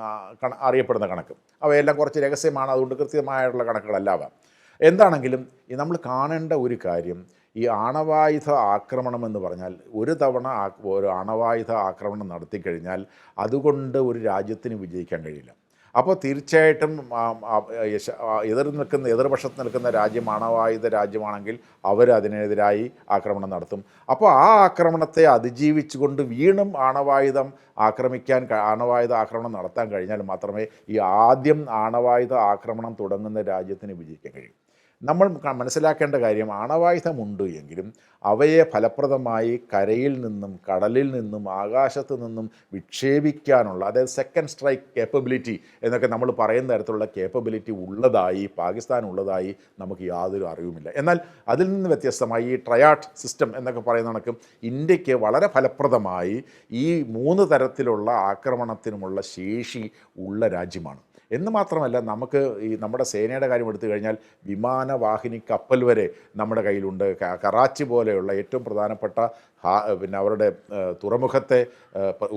അറിയപ്പെടുന്ന കണക്ക്. അവയെല്ലാം കുറച്ച് രഹസ്യമാണ്, അതുകൊണ്ട് കൃത്യമായിട്ടുള്ള കണക്കുകളല്ലാവാം. എന്താണെങ്കിലും നമ്മൾ കാണേണ്ട ഒരു കാര്യം, ഈ ആണവായുധ ആക്രമണം എന്ന് പറഞ്ഞാൽ ഒരു തവണ ഒരു ആണവായുധ ആക്രമണം നടത്തിക്കഴിഞ്ഞാൽ അതുകൊണ്ട് ഒരു രാജ്യത്തിന് വിജയിക്കാൻ കഴിയില്ല. അപ്പോൾ തീർച്ചയായിട്ടും എതിർപക്ഷത്ത് നിൽക്കുന്ന രാജ്യം ആണവായുധ രാജ്യമാണെങ്കിൽ അവർ അതിനെതിരായി ആക്രമണം നടത്തും. അപ്പോൾ ആ ആക്രമണത്തെ അതിജീവിച്ചുകൊണ്ട് വീണ്ടും ആണവായുധ ആക്രമണം നടത്താൻ കഴിഞ്ഞാൽ മാത്രമേ ഈ ആദ്യം ആണവായുധ ആക്രമണം തുടങ്ങുന്ന രാജ്യത്തിന് വിജയിക്കാൻ കഴിയൂ. നമ്മൾ മനസ്സിലാക്കേണ്ട കാര്യം, ആണവായുധമുണ്ട് എങ്കിലും അവയെ ഫലപ്രദമായി കരയിൽ നിന്നും കടലിൽ നിന്നും ആകാശത്ത് നിന്നും വിക്ഷേപിക്കാനുള്ള, അതായത് സെക്കൻഡ് സ്ട്രൈക്ക് കേപ്പബിലിറ്റി എന്നൊക്കെ നമ്മൾ പറയുന്ന തരത്തിലുള്ള കേപ്പബിലിറ്റി പാകിസ്ഥാൻ ഉള്ളതായി നമുക്ക് യാതൊരു അറിവുമില്ല. എന്നാൽ അതിൽ നിന്ന് വ്യത്യസ്തമായി ഈ ട്രയാഡ് സിസ്റ്റം എന്നൊക്കെ പറയുന്ന കണക്കും ഇന്ത്യക്ക് വളരെ ഫലപ്രദമായി ഈ 3 തരത്തിലുള്ള ആക്രമണത്തിനുമുള്ള ശേഷി ഉള്ള രാജ്യമാണ്. എന്ന് മാത്രമല്ല, നമുക്ക് ഈ നമ്മുടെ സേനയുടെ കാര്യം എടുത്തു കഴിഞ്ഞാൽ വിമാനവാഹിനി കപ്പൽ വരെ നമ്മുടെ കയ്യിലുണ്ട്. കറാച്ചി പോലെയുള്ള ഏറ്റവും പ്രധാനപ്പെട്ട അവരുടെ തുറമുഖത്തെ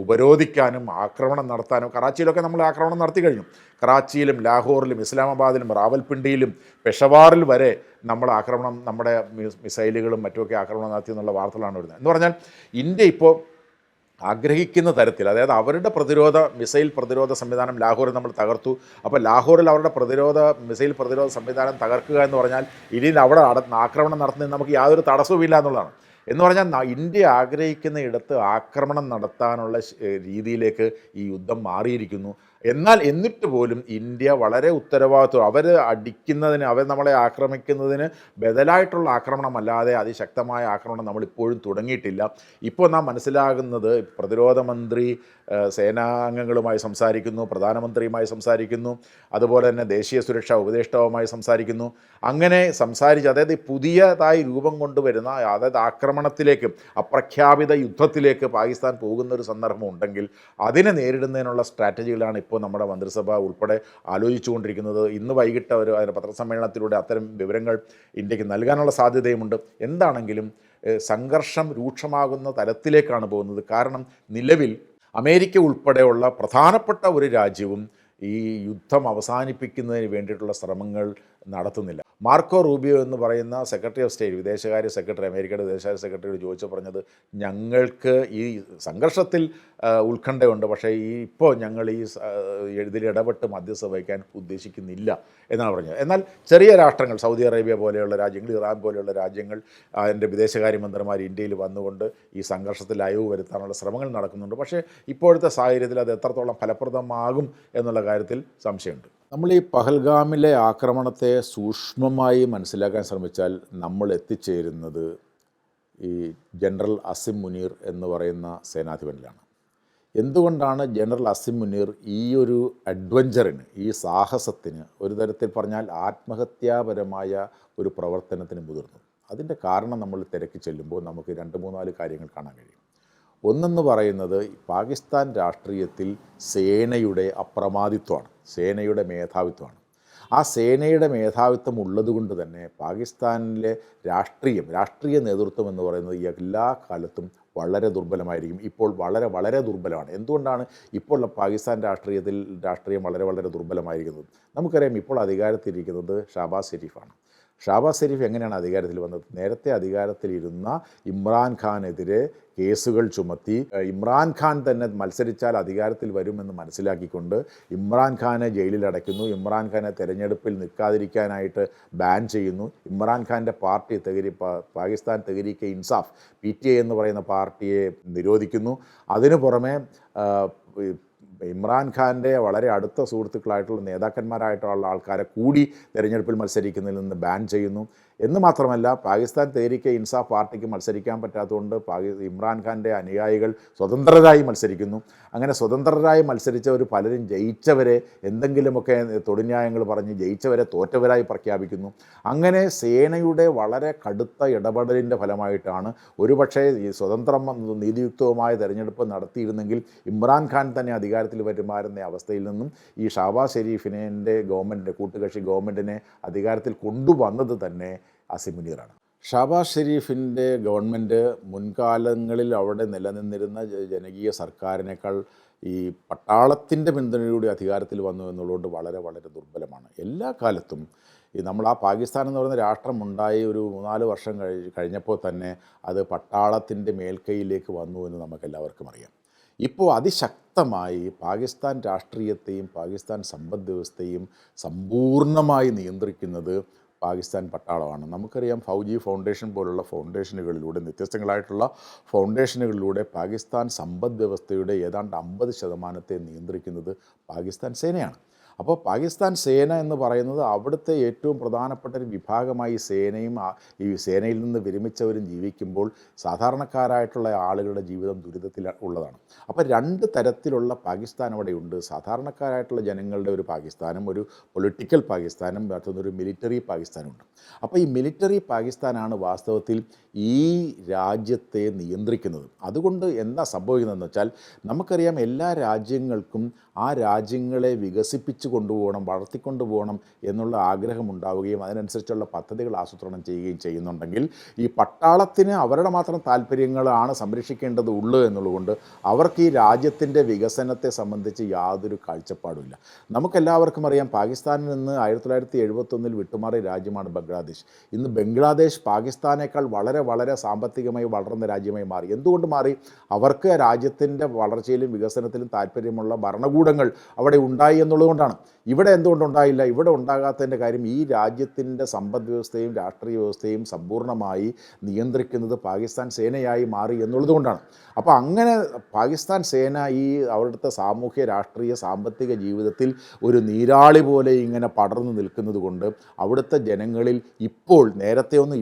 ഉപരോധിക്കാനും ആക്രമണം നടത്താനും, കറാച്ചിയിലൊക്കെ നമ്മൾ ആക്രമണം നടത്തി കഴിഞ്ഞു. കറാച്ചിയിലും ലാഹോറിലും ഇസ്ലാമാബാദിലും റാവൽപിണ്ടിയിലും പെഷവാറിൽ വരെ നമ്മുടെ മിസൈലുകളും മറ്റുമൊക്കെ ആക്രമണം നടത്തി എന്നുള്ള വാർത്തകളാണ് വരുന്നത്. എന്ന് പറഞ്ഞാൽ ഇന്ത്യ ഇപ്പോൾ ആഗ്രഹിക്കുന്ന തരത്തിൽ, അതായത് അവരുടെ മിസൈൽ പ്രതിരോധ സംവിധാനം ലാഹോറിൽ നമ്മൾ തകർത്തു. അപ്പോൾ ലാഹോറിൽ അവരുടെ മിസൈൽ പ്രതിരോധ സംവിധാനം തകർക്കുക എന്ന് പറഞ്ഞാൽ ഇനി അവിടെ ആക്രമണം നടത്തുന്നതിന് നമുക്ക് യാതൊരു തടസ്സവുമില്ല എന്നുള്ളതാണ്. എന്ന് പറഞ്ഞാൽ ഇന്ത്യ ആഗ്രഹിക്കുന്ന ഇടത്ത് ആക്രമണം നടത്താനുള്ള രീതിയിലേക്ക് ഈ യുദ്ധം മാറിയിരിക്കുന്നു. എന്നിട്ട് പോലും ഇന്ത്യ വളരെ ഉത്തരവാദിത്വം, അവർ നമ്മളെ ആക്രമിക്കുന്നതിന് ബദലായിട്ടുള്ള ആക്രമണമല്ലാതെ അതിശക്തമായ ആക്രമണം നമ്മളിപ്പോഴും തുടങ്ങിയിട്ടില്ല. ഇപ്പോൾ നാം മനസ്സിലാകുന്നത്, പ്രതിരോധ മന്ത്രി സേനാംഗങ്ങളുമായി സംസാരിക്കുന്നു, പ്രധാനമന്ത്രിയുമായി സംസാരിക്കുന്നു, അതുപോലെ തന്നെ ദേശീയ സുരക്ഷാ ഉപദേഷ്ടാവുമായി സംസാരിക്കുന്നു. അങ്ങനെ അതായത് പുതിയതായി രൂപം കൊണ്ടുവരുന്ന, അതായത് ആക്രമണത്തിലേക്ക്, അപ്രഖ്യാപിത യുദ്ധത്തിലേക്ക് പാകിസ്ഥാൻ പോകുന്നൊരു സന്ദർഭം ഉണ്ടെങ്കിൽ അതിനെ നേരിടുന്നതിനുള്ള സ്ട്രാറ്റജികളാണ് ഇപ്പോൾ നമ്മുടെ മന്ത്രിസഭ ഉൾപ്പെടെ ആലോചിച്ചുകൊണ്ടിരിക്കുന്നത്. ഇന്ന് വൈകിട്ട് അതിൻ്റെ പത്രസമ്മേളനത്തിലൂടെ അത്തരം വിവരങ്ങൾ ഇന്ത്യക്ക് നൽകാനുള്ള സാധ്യതയുമുണ്ട്. എന്താണെങ്കിലും സംഘർഷം രൂക്ഷമാകുന്ന തലത്തിലേക്കാണ് പോകുന്നത്. കാരണം നിലവിൽ അമേരിക്ക ഉൾപ്പെടെയുള്ള പ്രധാനപ്പെട്ട ഒരു രാജ്യവും ഈ യുദ്ധം അവസാനിപ്പിക്കുന്നതിന് വേണ്ടിയിട്ടുള്ള ശ്രമങ്ങൾ നടത്തുന്നില്ല. മാർക്കോ റൂബിയോ എന്ന് പറയുന്ന സെക്രട്ടറി ഓഫ് സ്റ്റേറ്റ്, അമേരിക്കയുടെ വിദേശകാര്യ സെക്രട്ടറിയോട് ചോദിച്ചു പറഞ്ഞത്, ഞങ്ങൾക്ക് ഈ സംഘർഷത്തിൽ ഉത്കണ്ഠയുണ്ട്, പക്ഷേ ഇപ്പോൾ ഞങ്ങൾ ഇതിൽ ഇടപെട്ട് മധ്യസ്ഥ വഹിക്കാൻ ഉദ്ദേശിക്കുന്നില്ല എന്നാണ് പറഞ്ഞത്. എന്നാൽ ചെറിയ രാഷ്ട്രങ്ങൾ, സൗദി അറേബ്യ പോലെയുള്ള രാജ്യങ്ങൾ, ഇറാൻ പോലെയുള്ള രാജ്യങ്ങൾ, അതിൻ്റെ വിദേശകാര്യമന്ത്രിമാർ ഇന്ത്യയിൽ വന്നുകൊണ്ട് ഈ സംഘർഷത്തിൽ അയവ് വരുത്താനുള്ള ശ്രമങ്ങൾ നടക്കുന്നുണ്ട്. പക്ഷേ ഇപ്പോഴത്തെ സാഹചര്യത്തിൽ അത് എത്രത്തോളം ഫലപ്രദമാകും എന്നുള്ള കാര്യത്തിൽ സംശയമുണ്ട്. നമ്മൾ ഈ പഹൽഗാമിലെ ആക്രമണത്തെ സൂക്ഷ്മമായി മനസ്സിലാക്കാൻ ശ്രമിച്ചാൽ നമ്മൾ എത്തിച്ചേരുന്നത് ഈ ജനറൽ അസിം മുനീർ എന്ന് പറയുന്ന സേനാധിപനിലാണ്. എന്തുകൊണ്ടാണ് ജനറൽ അസിം മുനീർ ഈ ഒരു അഡ്വഞ്ചറിന്, ഈ സാഹസത്തിന്, ഒരു തരത്തിൽ പറഞ്ഞാൽ ആത്മഹത്യാപരമായ ഒരു പ്രവർത്തനത്തിന് മുതിർന്നത്? അതിൻ്റെ കാരണം നമ്മൾ തിരക്കി ചെല്ലുമ്പോൾ നമുക്ക് 2-3-4 കാര്യങ്ങൾ കാണാൻ കഴിയും. ഒന്നെന്ന് പറയുന്നത് പാകിസ്ഥാൻ രാഷ്ട്രീയത്തിൽ സേനയുടെ അപ്രമാദിത്വമാണ്, സേനയുടെ മേധാവിത്വമാണ്. ആ സേനയുടെ മേധാവിത്വം ഉള്ളതുകൊണ്ട് തന്നെ പാകിസ്ഥാനിലെ രാഷ്ട്രീയ നേതൃത്വം എന്ന് പറയുന്നത് എല്ലാ കാലത്തും വളരെ ദുർബലമായിരിക്കും. ഇപ്പോൾ വളരെ ദുർബലമാണ്. എന്തുകൊണ്ടാണ് ഇപ്പോൾ പാകിസ്ഥാൻ രാഷ്ട്രീയം വളരെ ദുർബലമായിരിക്കുന്നത്? നമുക്കറിയാം, ഇപ്പോൾ അധികാരത്തിലിരിക്കുന്നത് ഷഹബാസ് ഷെരീഫാണ്. ഷഹബാസ് ഷെരീഫ് എങ്ങനെയാണ് അധികാരത്തിൽ വന്നത്? നേരത്തെ അധികാരത്തിലിരുന്ന ഇമ്രാൻഖാനെതിരെ കേസുകൾ ചുമത്തി, ഇമ്രാൻഖാൻ തന്നെ മത്സരിച്ചാൽ അധികാരത്തിൽ വരുമെന്ന് മനസ്സിലാക്കിക്കൊണ്ട് ഇമ്രാൻഖാനെ ജയിലിലടയ്ക്കുന്നു. ഇമ്രാൻഖാനെ തെരഞ്ഞെടുപ്പിൽ നിൽക്കാതിരിക്കാനായിട്ട് ബാൻ ചെയ്യുന്നു. ഇമ്രാൻഖാൻ്റെ പാർട്ടി പാകിസ്ഥാൻ തെഹ്രീക്ക് ഇൻസാഫ് PTI എന്ന് പറയുന്ന പാർട്ടിയെ നിരോധിക്കുന്നു. അതിനു പുറമെ ഇമ്രാൻഖാൻ്റെ വളരെ അടുത്ത സുഹൃത്തുക്കളായിട്ടുള്ള നേതാക്കന്മാരായിട്ടുള്ള ആൾക്കാരെ കൂടി തെരഞ്ഞെടുപ്പിൽ മത്സരിക്കുന്നതിൽ നിന്ന് ബാൻ ചെയ്യുന്നു. എന്ന് മാത്രമല്ല, പാകിസ്ഥാൻ തെഹ്രീക്ക് ഇൻസാഫ് പാർട്ടിക്ക് മത്സരിക്കാൻ പറ്റാത്തതുകൊണ്ട് ഇമ്രാൻഖാൻ്റെ അനുയായികൾ സ്വതന്ത്രരായി മത്സരിക്കുന്നു. അങ്ങനെ സ്വതന്ത്രരായി മത്സരിച്ചവർ പലരും ജയിച്ചവരെ എന്തെങ്കിലുമൊക്കെ തൊടുന്യായങ്ങൾ പറഞ്ഞ് ജയിച്ചവരെ തോറ്റവരായി പ്രഖ്യാപിക്കുന്നു. അങ്ങനെ സേനയുടെ വളരെ കടുത്ത ഇടപെടലിൻ്റെ ഫലമായിട്ടാണ് ഒരുപക്ഷേ ഈ നീതിയുക്തവുമായ തെരഞ്ഞെടുപ്പ് നടത്തിയിരുന്നെങ്കിൽ ഇമ്രാൻഖാൻ തന്നെ അധികാരത്തിൽ വരുമായിരുന്ന അവസ്ഥയിൽ നിന്നും ഈ ഷഹബാസ് ഷെരീഫിനെ കൂട്ടുകക്ഷി ഗവൺമെൻറ്റിനെ അധികാരത്തിൽ കൊണ്ടുവന്നത് തന്നെ അസിം മുനീറാണ്. ഷഹബാസ് ഷെരീഫിൻ്റെ ഗവൺമെൻറ് മുൻകാലങ്ങളിൽ അവിടെ നിലനിന്നിരുന്ന ജനകീയ സർക്കാരിനേക്കാൾ ഈ പട്ടാളത്തിൻ്റെ പിന്തുണയോടെ അധികാരത്തിൽ വന്നു എന്നുള്ളതുകൊണ്ട് വളരെ ദുർബലമാണ്. എല്ലാ കാലത്തും നമ്മൾ ആ പാകിസ്ഥാൻ എന്ന് പറയുന്ന രാഷ്ട്രമുണ്ടായി ഒരു 3-4 വർഷം കഴിഞ്ഞപ്പോൾ തന്നെ അത് പട്ടാളത്തിൻ്റെ മേൽക്കൈയിലേക്ക് വന്നു എന്ന് നമുക്കെല്ലാവർക്കും അറിയാം. ഇപ്പോൾ അതിശക്തമായി പാകിസ്ഥാൻ രാഷ്ട്രീയത്തെയും പാകിസ്ഥാൻ സമ്പദ് വ്യവസ്ഥയും സമ്പൂർണ്ണമായി നിയന്ത്രിക്കുന്നത് പാകിസ്ഥാൻ പട്ടാളമാണ്. നമുക്കറിയാം, ഫൗജി ഫൗണ്ടേഷൻ പോലുള്ള ഫൗണ്ടേഷനുകളിലൂടെ, വ്യത്യസ്തങ്ങളായിട്ടുള്ള ഫൗണ്ടേഷനുകളിലൂടെ പാകിസ്ഥാൻ സമ്പദ് വ്യവസ്ഥയുടെ ഏതാണ്ട് 50% നിയന്ത്രിക്കുന്നത് പാകിസ്ഥാൻ സേനയാണ്. അപ്പോൾ പാകിസ്ഥാൻ സേന എന്ന് പറയുന്നത് അവിടുത്തെ ഏറ്റവും പ്രധാനപ്പെട്ട ഒരു വിഭാഗമായി ഈ സേനയിൽ നിന്ന് വിരമിച്ചവരും ജീവിക്കുമ്പോൾ സാധാരണക്കാരായിട്ടുള്ള ആളുകളുടെ ജീവിതം ദുരിതത്തിൽ ഉള്ളതാണ്. അപ്പോൾ 2 തരത്തിലുള്ള പാകിസ്ഥാൻ അവിടെയുണ്ട്. സാധാരണക്കാരായിട്ടുള്ള ജനങ്ങളുടെ ഒരു പാകിസ്ഥാനും, ഒരു പൊളിറ്റിക്കൽ പാകിസ്ഥാനും, മറ്റൊന്നൊരു മിലിറ്ററി പാകിസ്ഥാനുമുണ്ട്. അപ്പോൾ ഈ മിലിറ്ററി പാകിസ്ഥാനാണ് വാസ്തവത്തിൽ ഈ രാജ്യത്തെ നിയന്ത്രിക്കുന്നത്. അതുകൊണ്ട് എന്താ സംഭവിക്കുന്നതെന്ന് വെച്ചാൽ, നമുക്കറിയാം, എല്ലാ രാജ്യങ്ങൾക്കും ആ രാജ്യങ്ങളെ വികസിപ്പിച്ച് കൊണ്ടുപോകണം, വളർത്തിക്കൊണ്ടുപോകണം എന്നുള്ള ആഗ്രഹമുണ്ടാവുകയും അതിനനുസരിച്ചുള്ള പദ്ധതികൾ ആസൂത്രണം ചെയ്യുകയും ചെയ്യുന്നുണ്ടെങ്കിൽ, ഈ പട്ടാളത്തിന് അവരുടെ മാത്രം താല്പര്യങ്ങളാണ് സംരക്ഷിക്കേണ്ടതുള്ളൂ എന്നുള്ളതുകൊണ്ട് അവർക്ക് ഈ രാജ്യത്തിൻ്റെ വികസനത്തെ സംബന്ധിച്ച് യാതൊരു കാഴ്ചപ്പാടുമില്ല. നമുക്കെല്ലാവർക്കും അറിയാം, പാകിസ്ഥാനിൽ നിന്ന് 1971 വിട്ടുമാറിയ രാജ്യമാണ് ബംഗ്ലാദേശ്. ഇന്ന് ബംഗ്ലാദേശ് പാകിസ്ഥാനേക്കാൾ വളരെ സാമ്പത്തികമായി വളർന്ന രാജ്യമായി മാറി. എന്തുകൊണ്ട് മാറി? അവർക്ക് രാജ്യത്തിൻ്റെ വളർച്ചയിലും വികസനത്തിലും താല്പര്യമുള്ള ഭരണകൂടങ്ങൾ അവിടെ ഉണ്ടായി എന്നുള്ളതുകൊണ്ടാണ്. ഇവിടെ എന്തുകൊണ്ടുണ്ടായില്ല? ഇവിടെ ഉണ്ടാകാത്തതിൻ്റെ കാര്യം, ഈ രാജ്യത്തിൻ്റെ സമ്പദ് വ്യവസ്ഥയും രാഷ്ട്രീയ വ്യവസ്ഥയും സമ്പൂർണ്ണമായി നിയന്ത്രിക്കുന്നത് പാകിസ്ഥാൻ സേനയായി മാറി എന്നുള്ളതുകൊണ്ടാണ്. അപ്പോൾ അങ്ങനെ പാകിസ്ഥാൻ സേന ഈ അവിടുത്തെ സാമൂഹ്യ രാഷ്ട്രീയ സാമ്പത്തിക ജീവിതത്തിൽ ഒരു നീരാളി പോലെ ഇങ്ങനെ പടർന്നു നിൽക്കുന്നത് കൊണ്ട് അവിടുത്തെ ജനങ്ങളിൽ ഇപ്പോൾ, നേരത്തെ ഒന്നും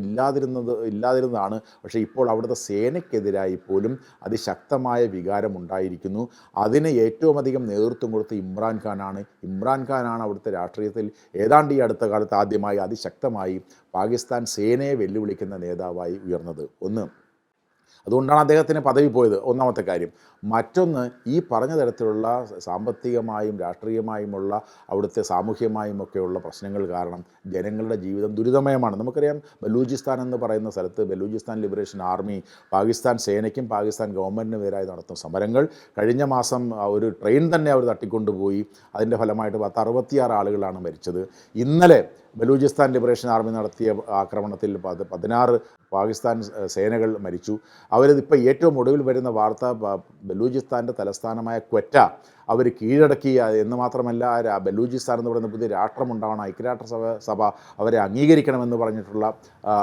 ഇല്ലാതിരുന്നതാണ്, പക്ഷേ ഇപ്പോൾ അവിടുത്തെ സേനയ്ക്കെതിരായി പോലും അതിശക്തമായ വികാരം ഉണ്ടായിരിക്കുന്നു. അതിന് ഏറ്റവും അധികം നേതൃത്വം കൊടുത്ത ഇമ്രാൻഖാനാണ് അവിടുത്തെ രാഷ്ട്രീയത്തിൽ ഏതാണ്ട് ഈ അടുത്ത കാലത്ത് ആദ്യമായി അതിശക്തമായി പാകിസ്ഥാൻ സേനയെ വെല്ലുവിളിക്കുന്ന നേതാവായി ഉയർന്നത്. അതുകൊണ്ടാണ് അദ്ദേഹത്തിന് പദവി പോയത്, ഒന്നാമത്തെ കാര്യം. മറ്റൊന്ന്, ഈ പറഞ്ഞ തരത്തിലുള്ള സാമ്പത്തികമായും രാഷ്ട്രീയമായുമുള്ള അവിടുത്തെ സാമൂഹ്യമായുമൊക്കെയുള്ള പ്രശ്നങ്ങൾ കാരണം ജനങ്ങളുടെ ജീവിതം ദുരിതമയമാണ്. നമുക്കറിയാം, ബലൂചിസ്ഥാൻ എന്ന് പറയുന്ന സ്ഥലത്ത് ബലൂചിസ്ഥാൻ ലിബറേഷൻ ആർമി പാകിസ്ഥാൻ സേനയ്ക്കും പാകിസ്ഥാൻ ഗവൺമെൻറ്റിനുമെതിരായി നടത്തുന്ന സമരങ്ങൾ, കഴിഞ്ഞ മാസം ഒരു ട്രെയിൻ തന്നെ അവർ തട്ടിക്കൊണ്ടുപോയി. അതിൻ്റെ ഫലമായിട്ട് 66 ആളുകളാണ് മരിച്ചത്. ഇന്നലെ ബലൂചിസ്ഥാൻ ലിബറേഷൻ ആർമി നടത്തിയ ആക്രമണത്തിൽ 16 പാകിസ്ഥാൻ സേനകൾ മരിച്ചു. അവരിതിപ്പോൾ ഏറ്റവും ഒടുവിൽ വരുന്ന വാർത്ത, ബലൂചിസ്ഥാൻ്റെ തലസ്ഥാനമായ ക്വറ്റ, അവർ കീഴടക്കി. എന്ന് മാത്രമല്ല, ബലൂചിസ്ഥാൻ എന്ന് പറയുന്ന പുതിയ രാഷ്ട്രമുണ്ടാവണം, ഐക്യരാഷ്ട്രസഭ അവരെ അംഗീകരിക്കണമെന്ന് പറഞ്ഞിട്ടുള്ള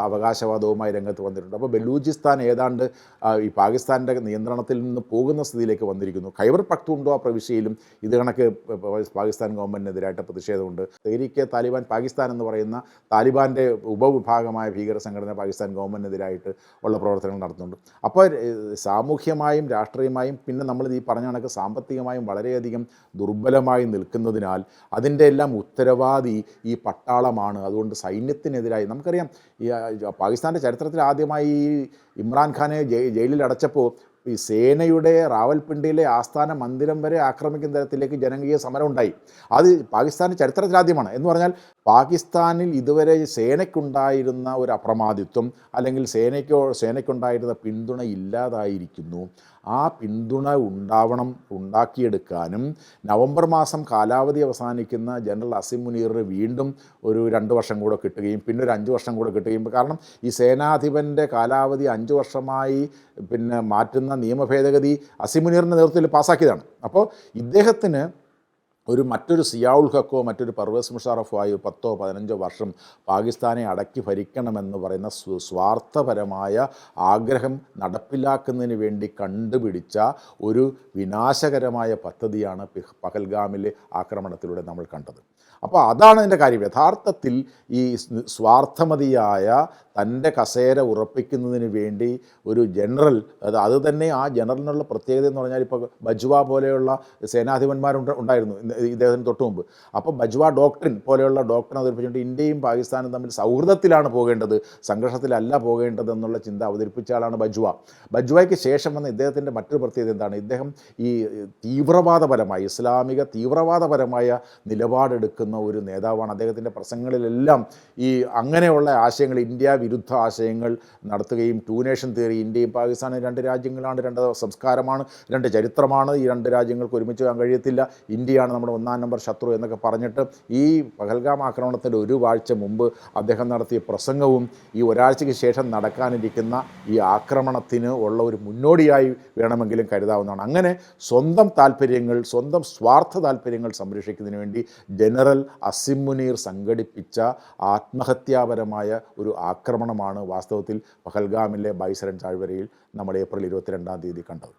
അവകാശവാദവുമായി രംഗത്ത് വന്നിട്ടുണ്ട്. അപ്പോൾ ബലൂചിസ്ഥാൻ ഏതാണ്ട് ഈ പാകിസ്ഥാൻ്റെ നിയന്ത്രണത്തിൽ നിന്ന് പോകുന്ന സ്ഥിതിയിലേക്ക് വന്നിരിക്കുന്നു. ഖൈബർ പഖ്തൂൺഖ്വ പ്രവിശ്യയിലും ഇത് കണക്ക് പാകിസ്ഥാൻ ഗവൺമെൻറ്റിനെതിരായിട്ട് പ്രതിഷേധമുണ്ട്. തെഹ്രീക്ക് താലിബാൻ പാകിസ്ഥാൻ എന്ന് പറയുന്ന താലിബാൻ്റെ ഉപവിഭാഗമായ ഭീകര സംഘടന പാകിസ്ഥാൻ ഗവൺമെൻറ്റിനെതിരായിട്ട് ഉള്ള പ്രവർത്തനങ്ങൾ നടത്തുന്നുണ്ട്. അപ്പോൾ സാമൂഹ്യമായും രാഷ്ട്രീയമായും പിന്നെ നമ്മൾ ഈ പറഞ്ഞ കണക്ക് സാമ്പത്തികമായും വളരെയധികം ദുർബലമായി നിൽക്കുന്നതിനാൽ അതിൻ്റെ എല്ലാം ഉത്തരവാദി ഈ പട്ടാളമാണ്. അതുകൊണ്ട് സൈന്യത്തിനെതിരായി നമുക്കറിയാം, ഈ പാകിസ്ഥാൻ്റെ ചരിത്രത്തിൽ ആദ്യമായി ഇമ്രാൻഖാനെ ജയിലിൽ അടച്ചപ്പോൾ ഈ സേനയുടെ റാവൽപിണ്ടിയിലെ ആസ്ഥാന മന്ദിരം വരെ ആക്രമിക്കുന്ന തരത്തിലേക്ക് ജനകീയ സമരം ഉണ്ടായി. അത് പാകിസ്ഥാൻ്റെ ചരിത്രത്തിലാദ്യമാണ്. എന്ന് പറഞ്ഞാൽ പാകിസ്ഥാനിൽ ഇതുവരെ സേനയ്ക്കുണ്ടായിരുന്ന ഒരു അപ്രമാദിത്വം അല്ലെങ്കിൽ സേനയ്ക്കുണ്ടായിരുന്ന പിന്തുണ ഇല്ലാതായിരിക്കുന്നു. ആ പിന്തുണ ഉണ്ടാക്കിയെടുക്കാനും നവംബർ മാസം കാലാവധി അവസാനിക്കുന്ന ജനറൽ അസിം മുനീറിന് വീണ്ടും ഒരു 2 വർഷം കൂടെ കിട്ടുകയും പിന്നെ ഒരു 5 വർഷം കൂടെ കിട്ടുകയും, കാരണം ഈ സേനാധിപൻ്റെ കാലാവധി 5 വർഷമായി പിന്നെ മാറ്റുന്ന നിയമ ഭേദഗതി അസിം മുനീറിൻ്റെ നേതൃത്വത്തിൽ പാസ്സാക്കിയതാണ്. അപ്പോൾ ഇദ്ദേഹത്തിന് മറ്റൊരു സിയാഉൽ ഹക്കോ മറ്റൊരു പർവേസ് മുഷാറഫോ ആയി 10-15 വർഷം പാകിസ്ഥാനെ അടക്കി ഭരിക്കണമെന്ന് പറയുന്ന സ്വാർത്ഥപരമായ ആഗ്രഹം നടപ്പിലാക്കുന്നതിന് വേണ്ടി കണ്ടുപിടിച്ച ഒരു വിനാശകരമായ പദ്ധതിയാണ് പഹൽഗാമിലെ ആക്രമണത്തിലൂടെ നമ്മൾ കണ്ടത്. അപ്പോൾ അതാണ് അതിൻ്റെ കാര്യം. യഥാർത്ഥത്തിൽ ഈ സ്വാർത്ഥമതിയായ തൻ്റെ കസേര ഉറപ്പിക്കുന്നതിന് വേണ്ടി ഒരു ജനറൽ, അത് തന്നെ ആ ജനറലിനുള്ള പ്രത്യേകത എന്ന് പറഞ്ഞാൽ, ഇപ്പോൾ ബജ്വ പോലെയുള്ള സേനാധിപന്മാരുണ്ടായിരുന്നു ഇദ്ദേഹത്തിന് തൊട്ട് മുമ്പ്. അപ്പോൾ ബജ്വ ഡോക്ട്രിൻ പോലെയുള്ള ഡോക്ട്രിൻ അവതരിപ്പിച്ചുകൊണ്ട് ഇന്ത്യയും പാകിസ്ഥാനും തമ്മിൽ സൗഹൃദത്തിലാണ് പോകേണ്ടത്, സംഘർഷത്തിലല്ല പോകേണ്ടത് എന്നുള്ള ചിന്ത അവതരിപ്പിച്ച ആളാണ് ബജ്വ. ബജ്വയ്ക്ക് ശേഷം വന്ന ഇദ്ദേഹത്തിൻ്റെ മറ്റൊരു പ്രത്യേകത എന്താണ്? ഇദ്ദേഹം ഈ ഇസ്ലാമിക തീവ്രവാദപരമായ നിലപാടെടുക്കുന്ന ഒരു നേതാവാണ്. അദ്ദേഹത്തിൻ്റെ പ്രസംഗങ്ങളിലെല്ലാം ഈ അങ്ങനെയുള്ള ആശയങ്ങൾ, ഇന്ത്യ വിരുദ്ധ ആശയങ്ങൾ നടത്തുകയും, ടു നേഷൻ തിയറി, ഇന്ത്യയും പാകിസ്ഥാനും 2 രാജ്യങ്ങളാണ്, 2 സംസ്കാരമാണ്, 2 ചരിത്രമാണ്, ഈ 2 രാജ്യങ്ങൾക്ക് ഒരുമിച്ച് പോകാൻ കഴിയത്തില്ല, ഇന്ത്യയാണ് നമ്മുടെ 1-ാം നമ്പർ ശത്രു എന്നൊക്കെ പറഞ്ഞിട്ട് ഈ പഹൽഗാം ആക്രമണത്തിൻ്റെ 1 ആഴ്ച മുമ്പ് അദ്ദേഹം നടത്തിയ പ്രസംഗവും ഈ ഒരാഴ്ചയ്ക്ക് ശേഷം നടക്കാനിരിക്കുന്ന ഈ ആക്രമണത്തിന് ഉള്ള ഒരു മുന്നോടിയായി വേണമെങ്കിലും കരുതാവുന്നതാണ്. അങ്ങനെ സ്വന്തം താല്പര്യങ്ങൾ, സ്വന്തം സ്വാർത്ഥ താല്പര്യങ്ങൾ സംരക്ഷിക്കുന്നതിന് വേണ്ടി ജനറൽ അസിം മുനീർ സംഘടിപ്പിച്ച ആത്മഹത്യാപരമായ ഒരു ആക്രമണമാണ് വാസ്തവത്തിൽ പഹൽഗാമിലെ ബൈസരൻ താഴ്വരയിൽ നമ്മൾ ഏപ്രിൽ 22-ാം തീയതി കണ്ടത്.